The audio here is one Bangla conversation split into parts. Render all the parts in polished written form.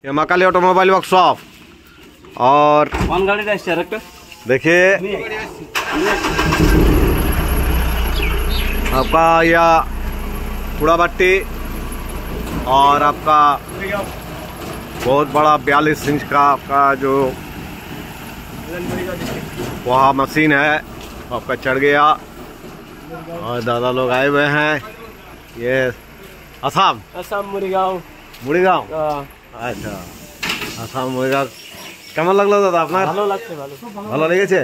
ये महाकाली ऑटोमोबाइल वर्कशॉप और देखिए आपका यह कूड़ा भट्टी और आपका बहुत बड़ा 42 इंच का आपका जो वहाँ मशीन है आपका चढ़ गया और दादा लोग आए हुए हैं। ये आसाम मुड़ीगांव अच्छा आसाम मुड़ीगांव কেমন লাগলো দাদা আপনার? ভালো লাগছে। ভালো লেগেছে?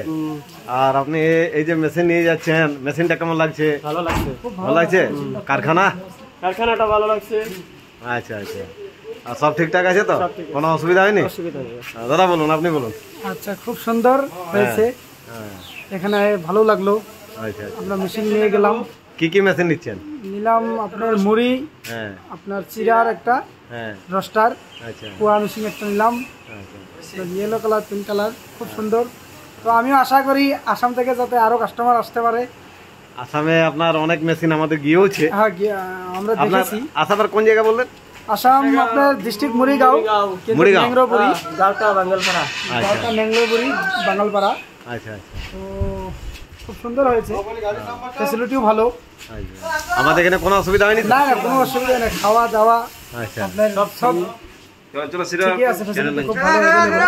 আর আপনি এই যে মেশিন নিয়ে যাচ্ছেন মেশিনটা কেমন লাগছে? ভালো লাগছে। ভালো লাগছে? কারখানাটা ভালো লাগছে। আচ্ছা আচ্ছা আর সব ঠিকঠাক আছে তো? কোনো অসুবিধা হয়নি? অসুবিধা নেই। দাদা বলুন, আপনি বলুন। আচ্ছা খুব সুন্দর হয়েছে, এখানে ভালো লাগলো। আচ্ছা আমরা মেশিন নিয়ে গেলাম। কি কি মেশিন নিচ্ছেন? নিলাম আপনার মুড়ি, আপনার চিরার একটা রোস্টার, কুয়া মেশিন একটা নিলাম, ইয়েলো কালার পিঙ্ক কালার, খুব সুন্দর। তো আমিও আশা করি আসাম থেকে যাতে আরো কাস্টমার আসতে পারে। আসামে আপনার অনেক মেশিন আমাদের গিয়েওছে। হ্যাঁ আমরা দেখেছি। আসামের কোন জায়গা বললেন? আসাম আপনার ডিস্ট্রিক্ট মুড়িগাঁও, ম্যাংগ্রোপুরি, গাঁওটা বাঙ্গালপাড়া, বাঙ্গালপাড়া। আচ্ছা আচ্ছা তো খুব সুন্দর হয়েছে, ফ্যাসিলিটিও ভালো। আমাদের এখানে কোনো অসুবিধা হয়নি? না না কোনো অসুবিধা নেই, খাওয়া দাওয়া আপনার সব ঠিকই আছে, ফ্যাসিলিটি খুব ভালো হয়েছে।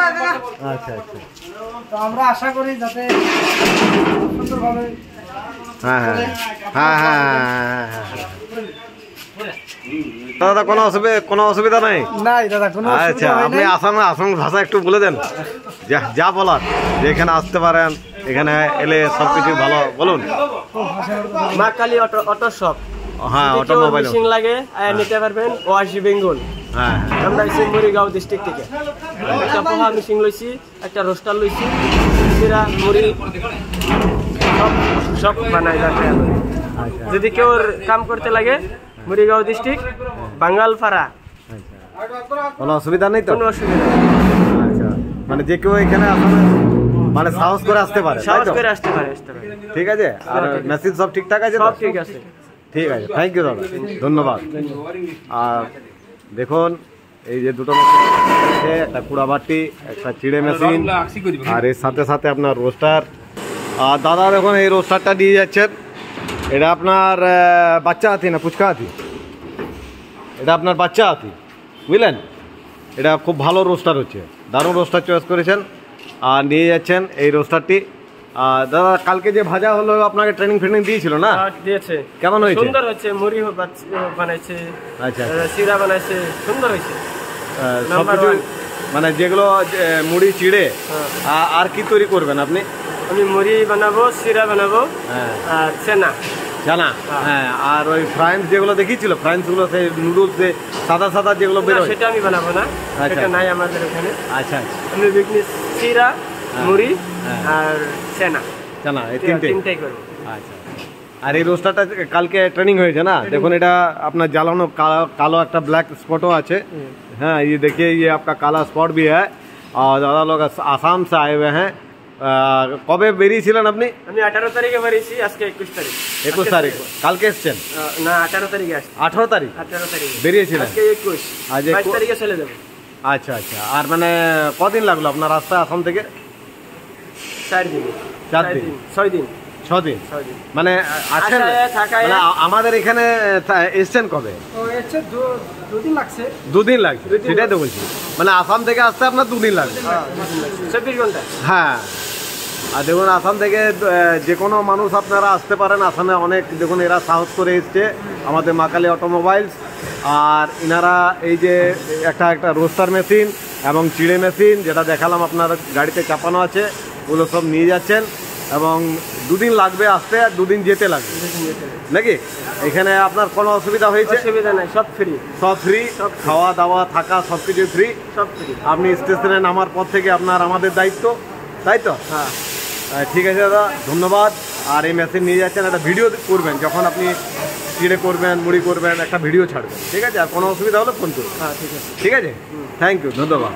আচ্ছা আচ্ছা তো আমরা আশা করি যাতে সুন্দরভাবে। দাদা কোনো অসুবিধা নাই? নাই দাদা কোনো আচ্ছা আপনি আসাম ভাষা একটু বলে দেন, যা বলার, যে এখানে আসতে পারেন, এখানে এলে সবকিছু ভালো। বলুন। Mahakali auto shop. হ্যাঁ অটোমোবাইল মেশিন লাগে নিতে পারবেন ওয়াশি বেঙ্গল। হ্যাঁ আমরা এসে মুড়িগাঁও ডিস্ট্রিক্ট থেকে একটা পোহা মেশিন লইছি, একটা রোস্টার লইছি, চিরা মুড়ি সব বানাই যাচ্ছে। যদি কেউ কাম করতে লাগে মুড়িগাঁও ডিস্ট্রিক্ট বাঙ্গালপাড়া। কোনো অসুবিধা নেই তো? কোনো অসুবিধা নেই। আচ্ছা মানে যে কেউ এখানে মানে সাহস করে আসতে পারে? ঠিক আছে। আর মেশিন সব ঠিকঠাক আছে? সব ঠিক আছে। ঠিক আছে, থ্যাংক ইউ দাদা, ধন্যবাদ। আর দেখুন এই যে দুটো মেশিন আছে, একটা কুড়া ভাট্টি, একটা চিড়ে মেশিন, আর এর সাথে সাথে আপনার রোস্টার। আর দাদা দেখুন এই রোস্টারটা দিয়ে যাচ্ছেন, এটা আপনার বাচ্চা হাতি না পুচকা হাতি? এটা আপনার বাচ্চা হাতি, বুঝলেন? এটা খুব ভালো রোস্টার হচ্ছে, দারুণ রোস্টার চয়েস করেছেন আর নিয়ে যাচ্ছেন এই রোস্টারটি। আর দাদা কালকে যে ভাজা হলো আপনাকে ট্রেনিং দিয়েছিল না? দিয়েছে। কেমন হয়েছে? সুন্দর হচ্ছে, মুড়ি বানাইছে, আচ্ছা চিড়া বানাইছে, সুন্দর হয়েছে। সবকিছু মানে যেগুলো মুড়ি চিড়ে আর কি তৈরি করবেন আপনি? আমি মুড়ি বানাবো, চিড়া বানাবো আর চেনা। হ্যাঁ আর ওই ফ্রাইন্স যেগুলো দেখিয়েছিল, ফ্রাইন্সগুলো সেই নুডলস সাদা সাদা যেগুলো বেরোয়, সেটা আমি বানাবো না, সেটা নাই আমাদের এখানে। আচ্ছা আমি বিজনেস চিড়া, মুড়ি আর চেনা এই তিনটেই করবো। আচ্ছা আর এই রোস্টারটা কালকে ট্রেনিং হয়েছে না? দেখুন এটা আপনার জ্বালানো কালো একটা ব্ল্যাক স্পটও আছে। हाँ ये देखिए ये आपका काला स्पॉट भी है और दादा लोग आसाम से आए हुए हैं। কবে বেরিয়েছিলেন আপনি? আমি 18 তারিখে বেরিয়েছি, আজকে 21 তারিখ। 21 তারিখ কালকে এসেছেন? না 18 তারিখে আসছি। 18 তারিখ বেরিয়েছিলেন? আজকে 21, আজ 22 তারিখে চলে যাব। আচ্ছা আচ্ছা আর মানে কদিন লাগলো আপনার রাস্তা আসাম থেকে? 4 দিন 6 দিন মানে আছেন মানে আমাদের এখানে এসছেন কবে? দুদিন লাগছে। দুদিন লাগছে, সেটাই তো বলছি, মানে আসাম থেকে আসতে আপনার 2 দিন লাগবে, 24 ঘন্টা। হ্যাঁ আর দেখুন আসাম থেকে যে কোনো মানুষ আপনারা আসতে পারেন। আসামে অনেক দেখুন এরা সাহস করে এসছে আমাদের মহাকালী অটোমোবাইলস। আর ইনারা এই যে একটা রোস্টার মেশিন এবং চিড়ে মেশিন যেটা দেখালাম আপনার গাড়িতে চাপানো আছে, ওগুলো সব নিয়ে যাচ্ছেন এবং 2 দিন লাগবে আসতে আর 2 দিন যেতে লাগবে নাকি? এখানে আপনার কোনো অসুবিধা হয়েছে? অসুবিধা নাই, সব ফ্রি, খাওয়া দাওয়া থাকা সব কিছু ফ্রি। আপনি স্টেশনে নামার পর থেকে আমাদের দায়িত্ব, তাই তো? হ্যাঁ ঠিক আছে দাদা, ধন্যবাদ। আর এই মেশিন নিয়ে যাচ্ছেন, একটা ভিডিও করবেন যখন আপনি চিড়ে করবেন, মুড়ি করবেন, একটা ভিডিও ছাড়বেন, ঠিক আছে? আর কোনো অসুবিধা হলে ফোন করুন। হ্যাঁ ঠিক আছে। ঠিক আছে, থ্যাংক ইউ, ধন্যবাদ।